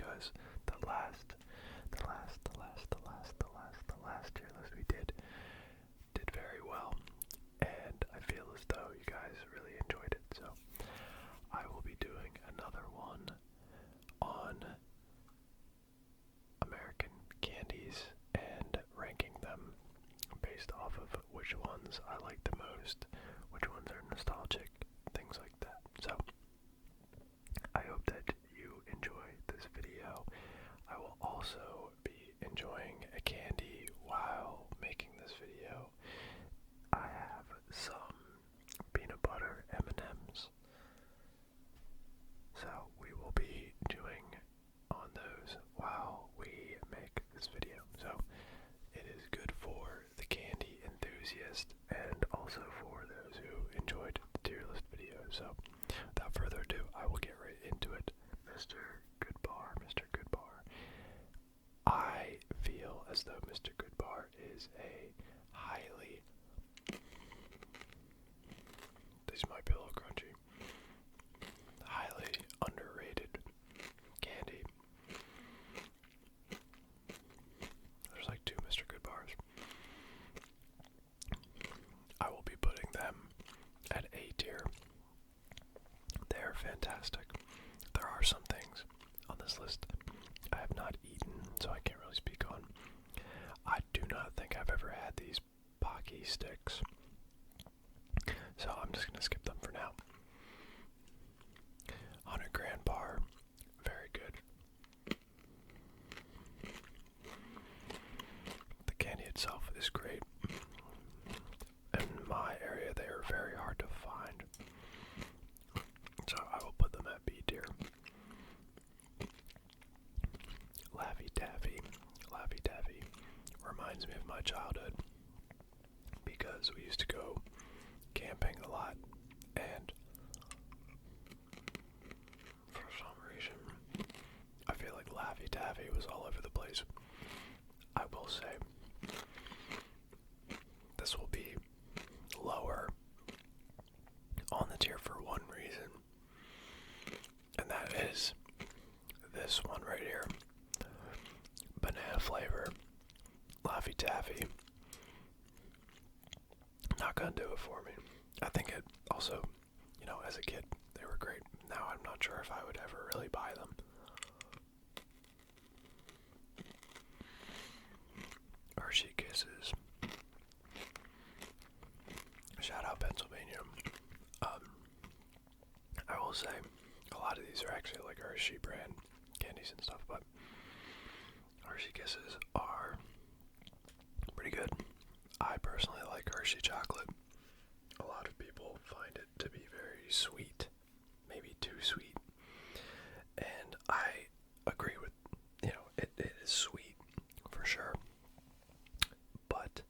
because the last tier list we did very well, and I feel as though you guys really enjoyed it. So I will be doing another one on American candies and ranking them based off of which ones I like the most, which ones are nostalgic, things like that. So I hope that you enjoy this video. I will also be enjoying a candy while making this video. I have some peanut butter M&Ms, so we will be chewing on those while we make this video. So it is good for the candy enthusiast and also for those who enjoyed the tier list video. So without further ado, I will get right into it. Mr. Goodbar. I feel as though Mr. Goodbar is a these might be a little crunchy, highly underrated candy. There's like 2 Mr. Goodbars. I will be putting them at A tier. They're fantastic. There are some things on this list I have not eaten, so I can't really speak on. I do not think I've ever had these Pocky sticks, so I'm just going to skip them for now. 100-gram bar, very good. The candy itself is great. In my area, they are very hard to find, so I will put them at B tier. Laffy Taffy reminds me of my childhood because we used to go camping a lot, and for some reason I feel like Laffy Taffy was all over the place. I will say this will be lower on the tier for one reason, and that is this one right here. Banana flavor Laffy Taffy. Not gonna do it for me. I think it also, as a kid, they were great. Now I'm not sure if I would ever really buy them. Hershey Kisses. Shout out Pennsylvania. I will say, a lot of these are actually like Hershey brand candies and stuff, but Hershey Kisses are pretty good. I personally like Hershey chocolate. A lot of people find it to be very sweet, maybe too sweet, and I agree with, it is sweet for sure, but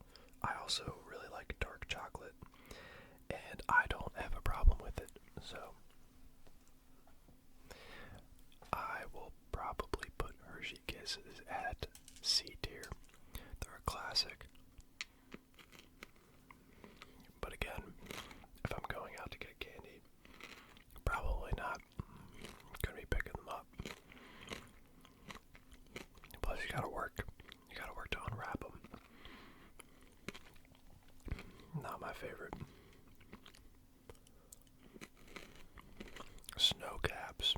I also really like dark chocolate, and I don't have a problem with it, so I will probably put Hershey Kisses at C tier. They're a classic. But again, if I'm going out to get candy, probably not gonna be picking them up. Plus, you gotta work to unwrap them. Not my favorite. Snow caps.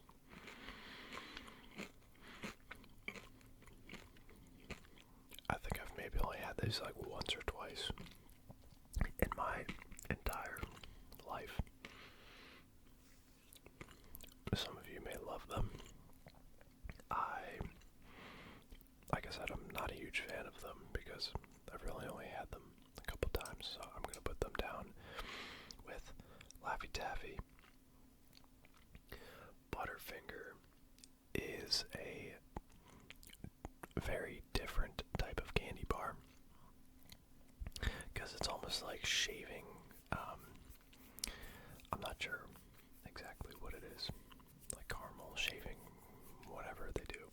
I think I've maybe only had these like once or twice in my entire life. Some of you may love them. Like I said, I'm not a huge fan of them because I've really only had them a couple times, so I'm going to put them down with Laffy Taffy. Butterfinger is a very different type of candy bar because it's almost like shaving. I'm not sure exactly what it is, like caramel shaving, whatever they do.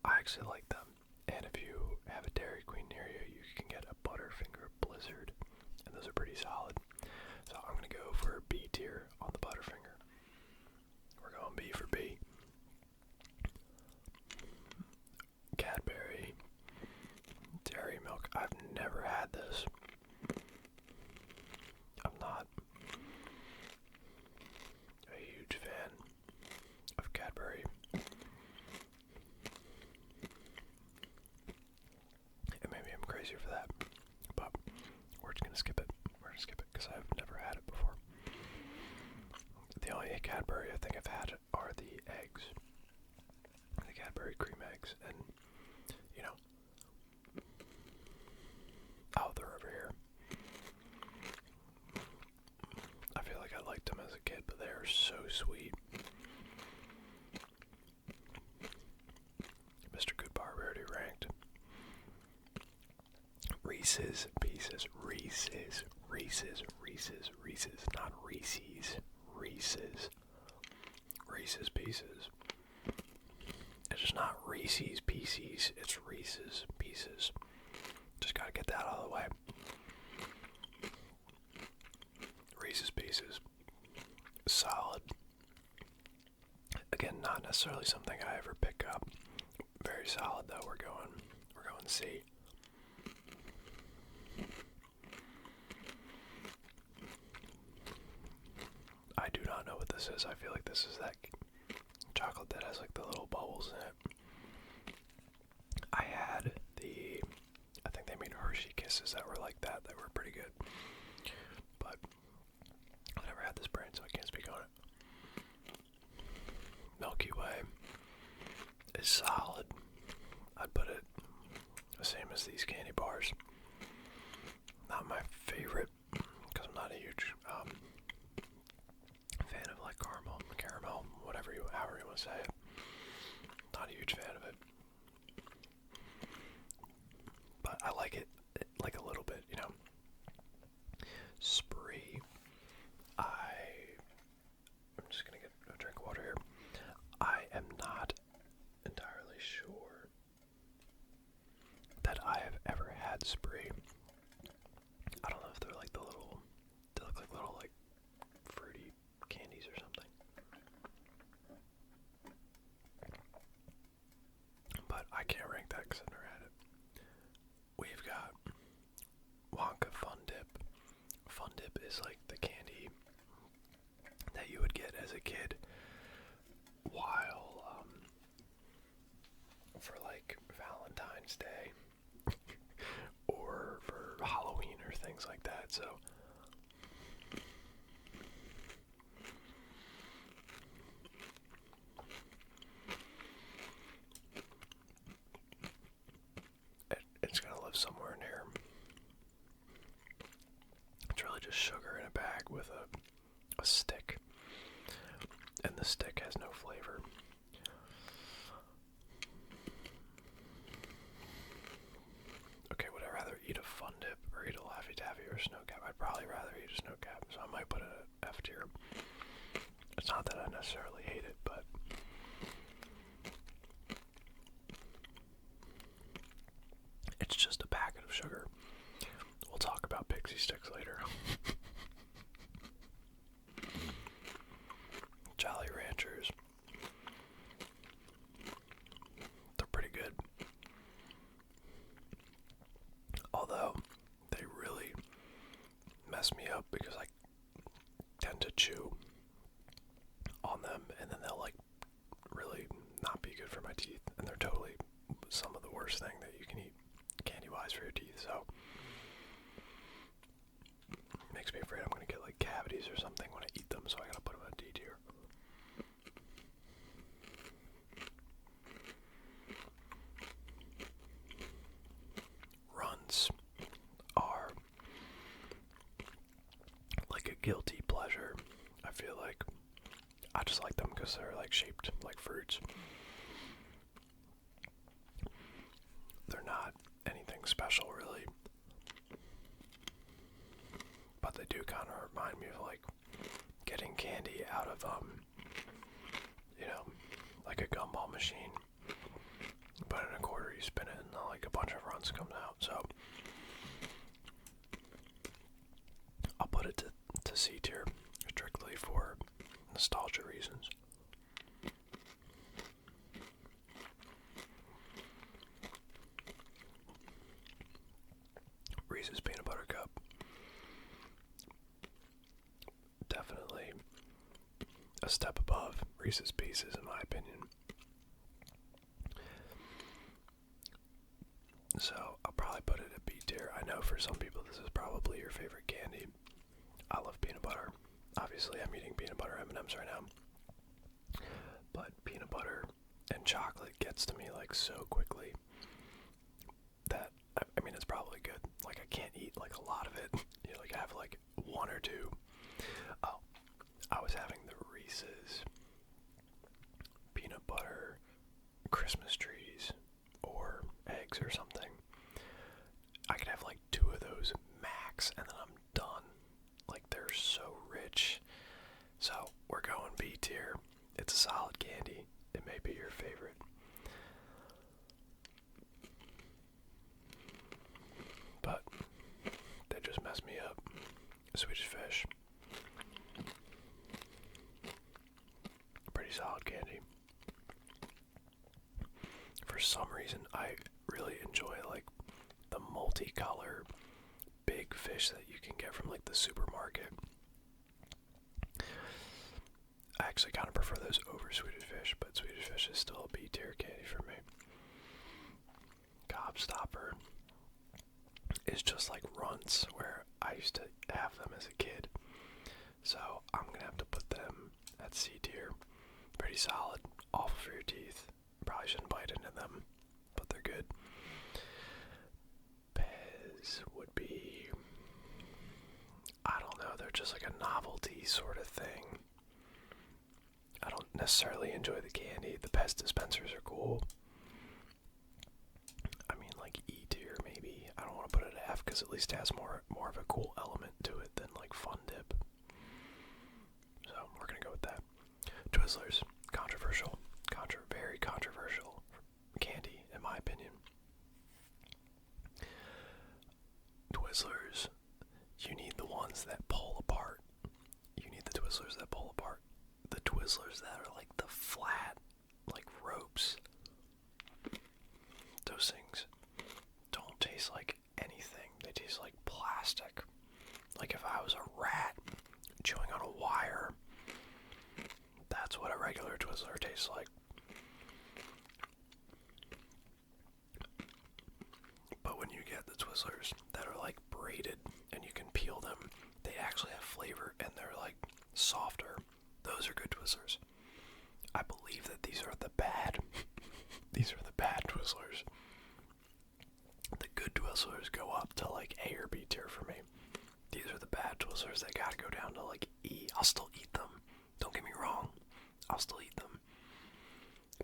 I actually like them, and if you have a Dairy Queen near you, you can get a Butterfinger Blizzard, and those are pretty solid. So I'm going to go for B tier on the Butterfinger. We're going B for B. crazier for that. But we're just gonna skip it. We're gonna skip it because I've never had it before. The only Cadbury I think I've had are the eggs. The Cadbury cream eggs. And, you know. Oh, they're over here. I feel like I liked them as a kid, but they are so sweet. Mr. Goodbar already ranked. Reese's Pieces. Reese's, not Reese's. Reese's Pieces. It's just not Reese's Pieces, it's Reese's Pieces. Just gotta get that out of the way. Reese's Pieces. Solid. Again, not necessarily something I ever pick up. Very solid though. We're going C. I do not know what this is. I feel like this is that chocolate that has like the little bubbles in it. I think they made Hershey Kisses that were like that were pretty good. But I've never had this brand, so I can't speak on it. Milky Way is solid. I'd put it the same as these candy bars. Not my favorite, because I'm not a huge fan of like caramel, however you want to say it. Not a huge fan of it. But I like it like a little bit, you know. Spree. I'm just gonna get a drink of water here. I am not entirely sure that I have ever had Spree. I don't know if they're like they look like little like fruity candies or something. But I can't rank that because I've never had it. We've got Wonka Fun Dip. Fun Dip is like the candy that you would get as a kid while for like Valentine's Day or for Halloween or things like that. So it's gonna live somewhere in here. It's really just sugar in a bag with a stick, and the stick has no flavor. Okay, would I rather eat a Fun Dip or eat a Laffy Taffy or a Snow Cap? I'd probably rather eat a Snow Cap, so I might put it at F tier. It's not that I necessarily hate it, but it's just a packet of sugar. We'll talk about Pixie Sticks later. Jolly Ranchers. They're pretty good. Although, they really mess me up because I tend to chew on them and then they'll like really not be good for my teeth. And they're totally some of the worst thing that you can eat candy-wise for your teeth, so makes me afraid I'm gonna get like cavities or something when I eat them, so I gotta put them in a D tier. Runs are like a guilty pleasure. I feel like I just like them because they're like shaped like fruits. They're not anything special really, but they do kind of remind me of like getting candy out of you know, like a gumball machine. Put in a quarter, you spin it, and like a bunch of runs comes out. So I'll put it to C tier strictly for nostalgia reasons. Reese's Peanut Butter Cup. Definitely a step above Reese's Pieces in my opinion. So I'll probably put it at B tier. I know for some people this is probably your favorite candy. I love peanut butter. Obviously, I'm eating peanut butter M&Ms right now. But peanut butter and chocolate gets to me like so quickly that, I mean, it's probably good. Like, I can't eat like a lot of it. You know, like I have like one or two. Oh, I was having the Reese's peanut butter Christmas trees or eggs or something. I could have like 2 of those max and then I'm done. Like, they're so rich. So we're going B tier. It's a solid candy. It may be your favorite. But they just mess me up. Swedish Fish. Pretty solid candy. For some reason, I really enjoy like the multicolor big fish that you can get from like the supermarket. I actually kind of prefer those over Swedish Fish, but Swedish Fish is still a B tier candy for me. Gobstopper is just like Runts, where I used to have them as a kid. So I'm gonna have to put them at C tier. Pretty solid, awful for your teeth. Probably shouldn't bite into them, but they're good. Pez would be, I don't know, they're just like a novelty sort of thing. I don't necessarily enjoy the candy. The Pez dispensers are cool. I mean, like E tier maybe. I don't want to put it at F because at least it has more of a cool element to it than like Fun Dip. So we're gonna go with that. Twizzlers, controversial, very controversial candy in my opinion. Twizzlers, you need the ones that pull apart. You need the Twizzlers that pull apart. The Twizzlers that are like the flat, like ropes. Those things don't taste like anything. They taste like plastic. Like if I was a rat chewing on a wire, that's what a regular Twizzler tastes like. But when you get the Twizzlers that are like braided and you can peel them, they actually have flavor and they're like softer. Those are good Twizzlers. I believe that these are the bad. These are the bad Twizzlers. The good Twizzlers go up to like A or B tier for me. These are the bad Twizzlers that gotta go down to like E. I'll still eat them. Don't get me wrong. I'll still eat them.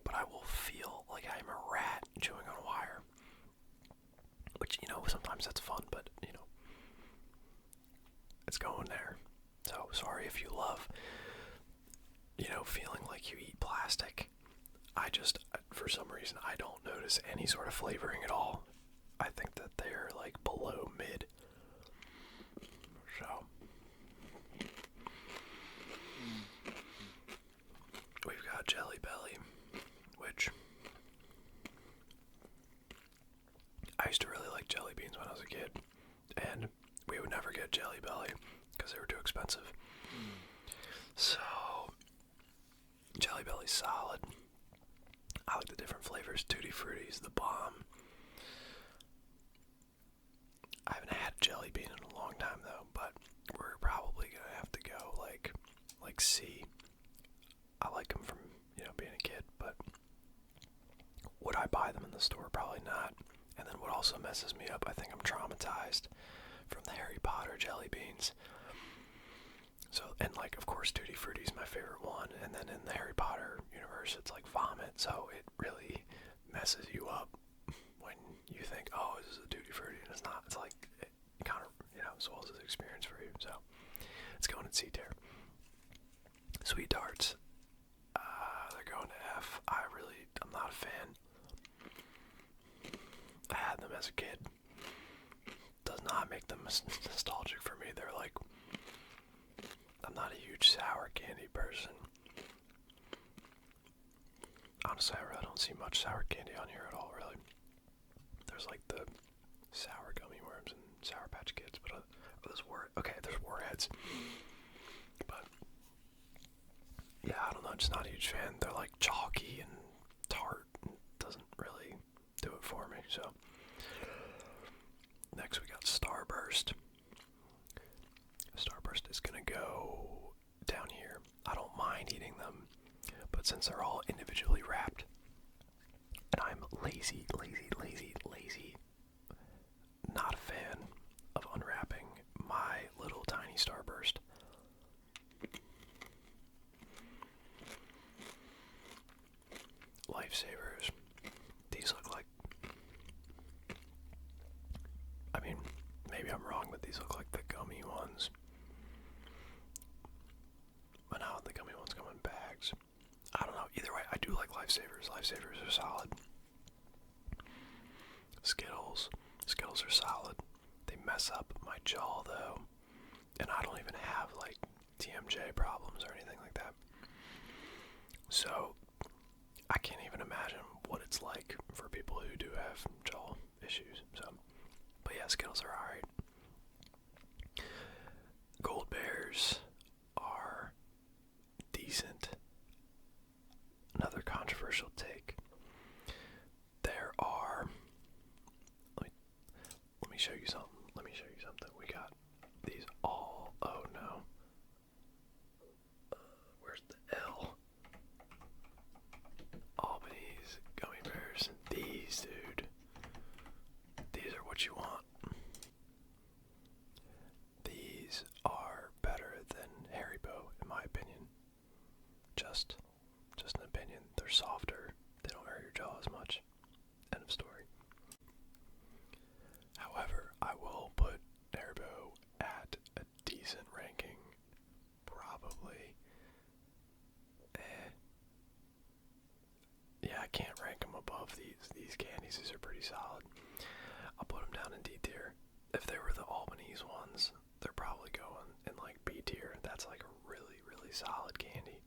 But I will feel like I'm a rat chewing on a wire. Which, you know, sometimes that's fun, but, you know, it's going there. So, sorry if you love, you know, feeling like you eat plastic. I just, for some reason, I don't notice any sort of flavoring at all. I think that they're, like, below mid. So, we've got Jelly Belly, which I used to really like jelly beans when I was a kid, and we would never get Jelly Belly because they were too expensive. So, Jelly Belly's solid. I like the different flavors. Tutti Frutti's the bomb. I haven't had jelly bean in a long time though, but we're probably gonna have to go like C. I like them from, you know, being a kid, but would I buy them in the store? Probably not. And then what also messes me up, I think I'm traumatized from the Harry Potter jelly beans. So, and like, of course, Tutti Frutti's my favorite one, and then in the Harry Potter universe, it's like vomit, so it really messes you up when you think, oh, this is a Tutti Frutti, and it's not. It's like, it kind of, you know, spoils the experience for you, so it's going in C tier. Sweet Tarts, they're going to F. I'm not a fan. I had them as a kid. Does not make them nostalgic for me. They're like, I'm not a huge sour candy person. Honestly, I really don't see much sour candy on here at all, really. There's like the sour gummy worms and Sour Patch Kids, but there's Warheads. But yeah, I don't know, just not a huge fan. They're like chalky and tart. Doesn't really do it for me, so. Next we lazy. Not a fan of unwrapping my little tiny Starburst. Lifesavers. These look like, I mean, maybe I'm wrong, but these look like the gummy ones. But now the gummy ones come in bags. I don't know. Either way, I do like Lifesavers. Lifesavers are solid. Skittles. Skittles are solid. They mess up my jaw though. And I don't even have like TMJ problems or anything like that. So I can't even imagine what it's like for people who do have jaw issues. So, but yeah, Skittles are alright. Gold Bears are decent. Another controversial take. There are, let me show you something. We got these all, oh no. Where's the L? Albany's Gummy Bears. These, dude. These are what you want. These are better than Haribo, in my opinion. Just an opinion. They're softer. They don't hurt your jaw as much. End of story. However, I will put Haribo at a decent ranking. Probably. Yeah, I can't rank them above these candies. These are pretty solid. I'll put them down in D tier. If they were the Albany's ones, they're probably going in like B tier. That's like a really solid candy.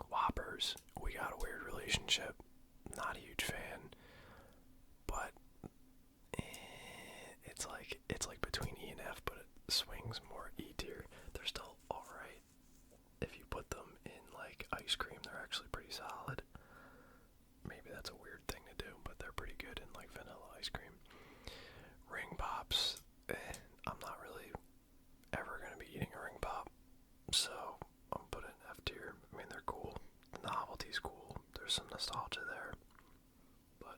Whoppers, we got a weird relationship. Not a huge fan, but it's like between E and F, but it swings more E tier. They're still alright. If you put them in like ice cream, they're actually pretty solid. Maybe that's a weird thing to do, but they're pretty good in like vanilla ice cream. Ring Pops, I'm not really ever gonna be eating a ring pop, so I'm putting F tier. I mean, they're cool. Novelty's cool. There's some nostalgia there, but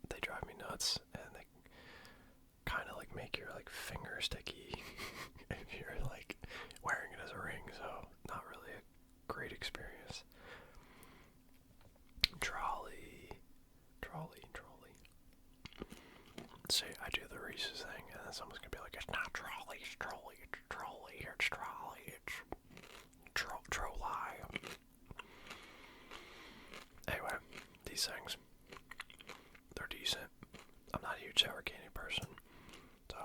they drive me nuts, and they kind of like make your like finger sticky if you're like wearing it as a ring. So not really a great experience. Trolley. Say I do the Reese's thing, and then someone's gonna be like, "It's not trolley, it's trolley, it's trolley, it's trolley, it's trolley." Anyway, these things, they're decent. I'm not a huge sour candy person, so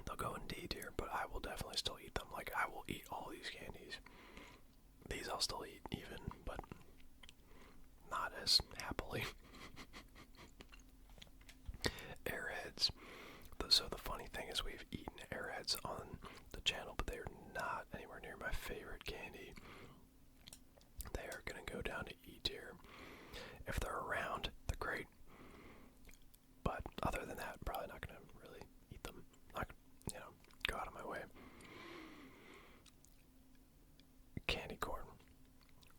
they'll go in D tier, but I will definitely still eat them. Like, I will eat all these candies. These I'll still eat even, but not as happily. Airheads. So the funny thing is we've eaten Airheads on the channel, but they're not anywhere near my favorite candy. They are going to go down to E tier. If they're around, they're great. But other than that, probably not going to really eat them. Not, go out of my way. Candy corn.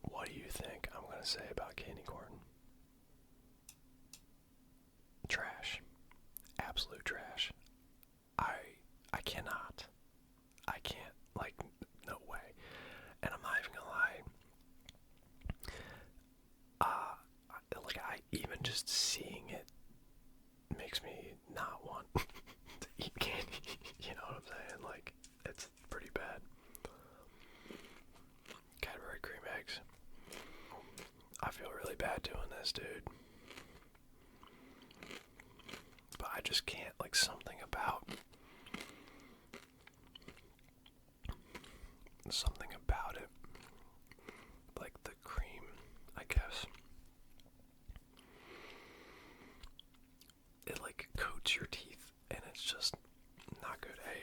What do you think I'm going to say about candy corn? Trash. Absolute trash. I cannot. I can't. Like, no way. And I'm not even gonna lie. Even just seeing it makes me not want to eat candy. You know what I'm saying? Like, it's pretty bad. Cadbury cream eggs. I feel really bad doing this, dude. But I just can't, like, something about it, like the cream, I guess, it like coats your teeth, and it's just not good. Hey,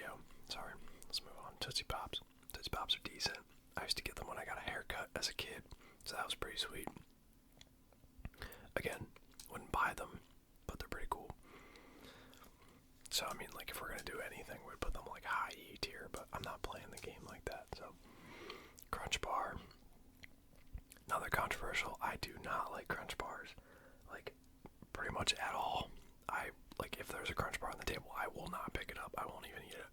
sorry, let's move on. Tootsie Pops. Tootsie Pops are decent. I used to get them when I got a haircut as a kid, so that was pretty sweet. Again, wouldn't buy them, but they're pretty cool. So, I mean, like, if we're gonna do anything, we'd put them, like, high E tier, but I'm not playing the game like that, so. Crunch Bar. Another controversial. I do not like Crunch Bars. pretty much at all. Like, if there's a Crunch Bar on the table, I will not pick it up. I won't even eat it.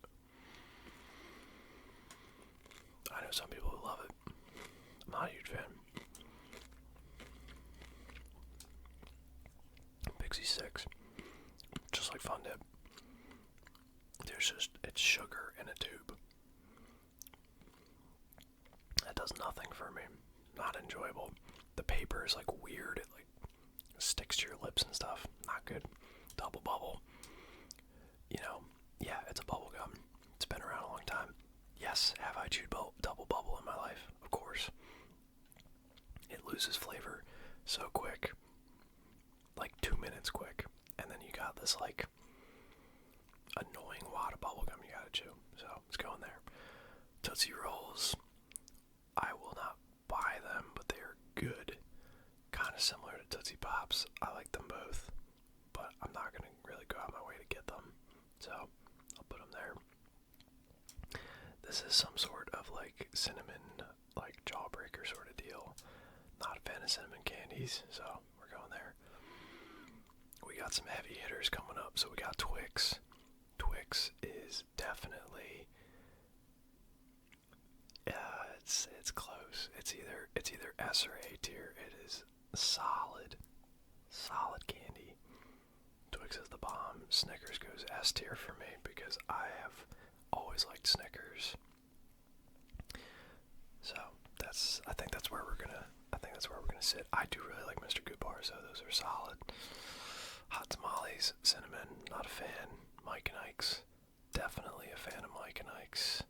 I know some people who love it. I'm not a huge fan. Pixie 6. Just like Fun Dip. It's sugar in a tube. That does nothing for me. Not enjoyable. The paper is like weird. It like sticks to your lips and stuff. Not good. Double Bubble. Yeah, it's a bubble gum. It's been around a long time. Yes, have I chewed Double Bubble in my life? Of course. It loses flavor so quick. Like 2 minutes quick. And then you got this like annoying wad of bubble gum you gotta chew. So let's go in there. Tootsie Rolls. I will not buy them, but they are good. Kind of similar to Tootsie Pops. I like them both, but I'm not gonna really go out my way to get them. So I'll put them there. This is some sort of like cinnamon, like jawbreaker sort of deal. Not a fan of cinnamon candies, so we're going there. We got some heavy hitters coming up. So we got Twix. Twix is definitely it's close. It's either S or A tier. It is solid candy. Twix is the bomb. Snickers goes S tier for me because I have always liked Snickers. So I think that's where we're gonna sit. I do really like Mr. Goodbar, so those are solid. Hot Tamales, cinnamon, not a fan. Mike and Ike's, definitely a fan of Mike and Ike's.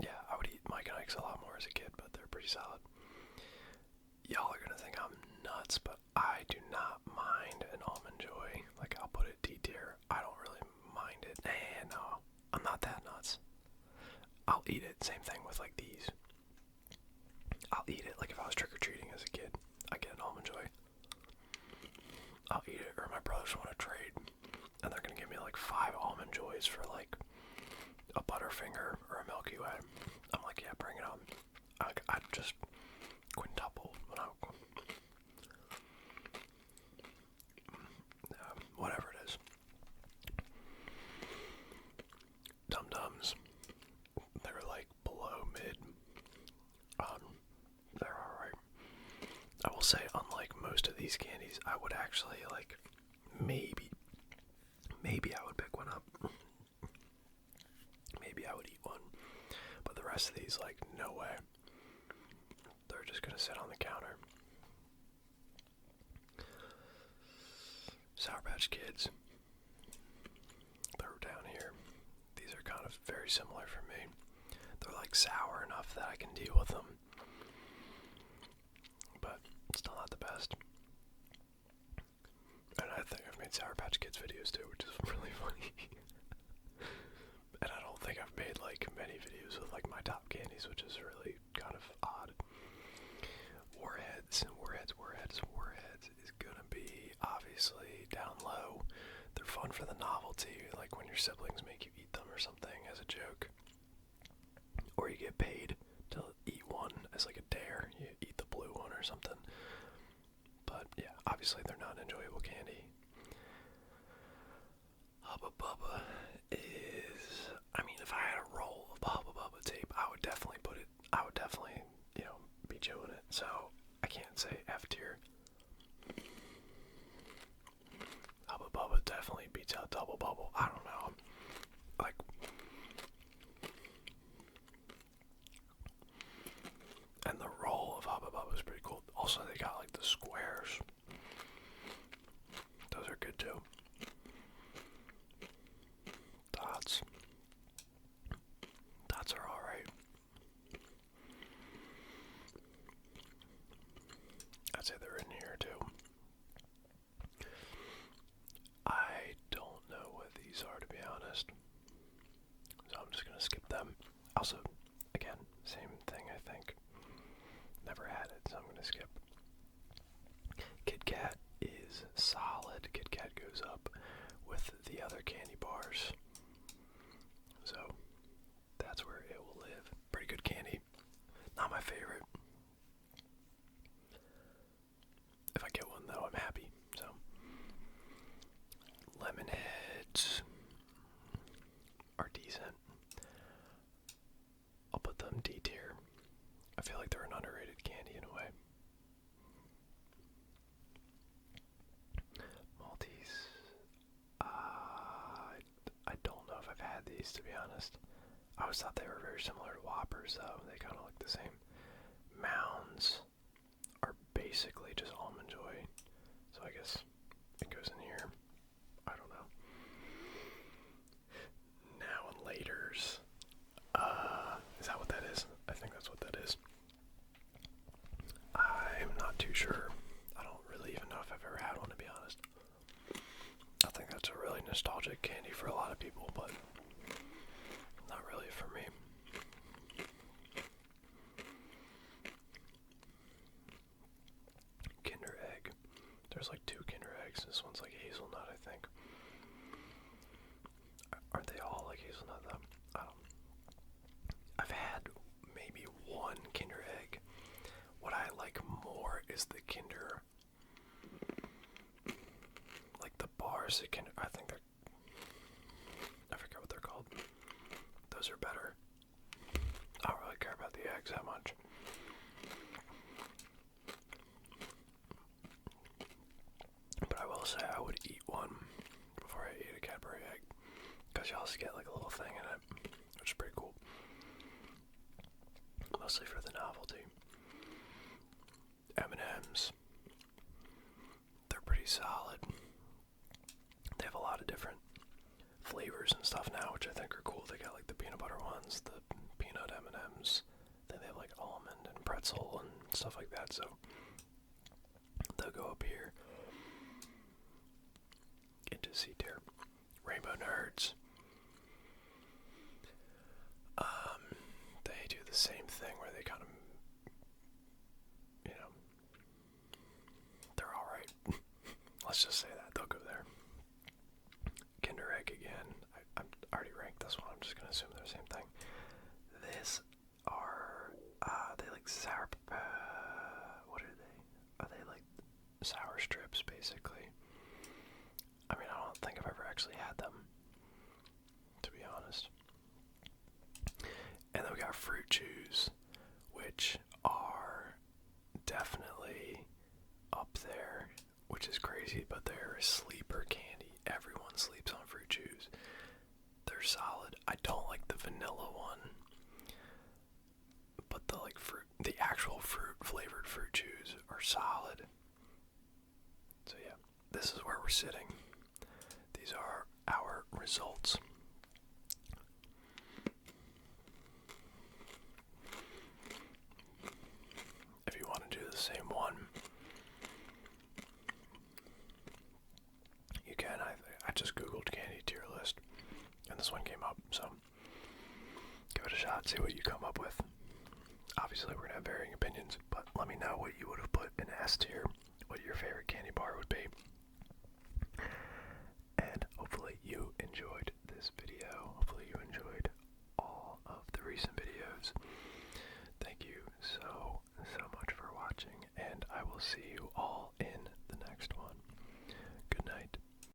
Yeah, I would eat Mike and Ike's a lot more as a kid, but they're pretty solid. Y'all are gonna think I'm nuts, but I do not mind an Almond Joy. Like, I'll put it D tier. I don't really mind it. No, I'm not that nuts. I'll eat it. Same thing with like these. I'll eat it. Like if I was trick-or-treating as a kid, I get an Almond Joy. I'll eat it, or my brothers want to trade, and they're gonna give me like 5 Almond Joys for like a Butterfinger or a Milky Way. I'm like, yeah, bring it on. I'd just quintuple when whatever it is. Dum Dums. They were like below mid. They're alright. I will say, unlike most of these candies, I would actually like maybe I would pick one up. Maybe I would eat one. But the rest of these, like, no way. They're just gonna sit on the counter. Sour Patch Kids. They're down here. These are kind of very similar for me. They're like sour enough that I can deal with them. But still not the best. And I think I've made Sour Patch Kids videos too, which is really funny. And I don't think I've made like many videos with like my top candies, which is really kind of odd. Warheads is gonna be obviously down low. They're fun for the novelty, like when your siblings make you eat them or something as a joke. Or you get paid to eat one as like a dare. You eat the blue one or something. But yeah, obviously they're not an enjoyable candy. Hubba Bubba is, I mean, if I had a roll of Hubba Bubba tape, I would definitely be chewing it. So I can't say F tier. Hubba Bubba definitely beats out Double Bubble. I don't know. Like, and the roll of Hubba Bubba is pretty cool. Also, they got like the squares. Those are good too. Dots are alright. I'd say they're in here too. I don't know what these are, to be honest. So I'm just gonna skip them. Also, again, same thing, I think. Never had it, so I'm gonna skip. Kit Kat is solid. Kit Kat goes up with the other candy bars. So that's where it will live. Pretty good candy. Not my favorite. If I get one though, I'm happy. So lemon heads are decent. I'll put them D tier. I feel like they're an underrated candy in a way. Maltese. I don't know if I've had these, to be honest. I always thought they were very similar to Whoppers, though. They kind of look the same. Mounds are basically just Almond Joy. So I guess it goes in here. I don't know. Now and laters. Is that what that is? I think that's what that is. I'm not too sure. I don't really even know if I've ever had one, to be honest. I think that's a really nostalgic candy for a lot of people, but not really for me. Kinder Egg. There's like 2 Kinder Eggs. This one's like hazelnut, I think. Aren't they all like hazelnut though? I don't. I've had maybe 1 Kinder Egg. What I like more is the Kinder, like the bars that Kinder, I forget what they're called. Those are better. I don't really care about the eggs that much. But I will say I would eat one before I ate a Cadbury egg, because you also get like a little thing in it, which is pretty cool. Mostly for the novelty. M&Ms. They're pretty solid. They have a lot of different flavors and stuff now, which I think are cool. They got like the peanut butter ones, the peanut M&Ms. Then they have like almond and pretzel and stuff like that. So they'll go up here into C tier. Rainbow Nerds. They do the same thing where they kind of, they're alright. Let's just say that. They'll go there. Kinder Egg again. I already ranked this one. I'm just going to assume they're the same thing. This are, they like sour, what are they? Are they like sour strips, basically? I mean, I don't think I've ever actually had them, to be honest. And then we got Fruit Chews, which are definitely up there, which is crazy, but they're a sleeper candy. Everyone sleeps on Fruit Chews. They're solid. I don't like the vanilla one, but the actual fruit flavored Fruit Chews are solid. So yeah, this is where we're sitting. These are our results. If you want to do the same one, you can. I just googled candy tier list, and this one came up, so give it a shot, see what you come up with. Obviously, we're going to have varying opinions, but let me know what you would have put in S tier, what your favorite candy bar would be. And hopefully you enjoyed this video. Hopefully you enjoyed all of the recent videos. Thank you so much for watching, and I will see you all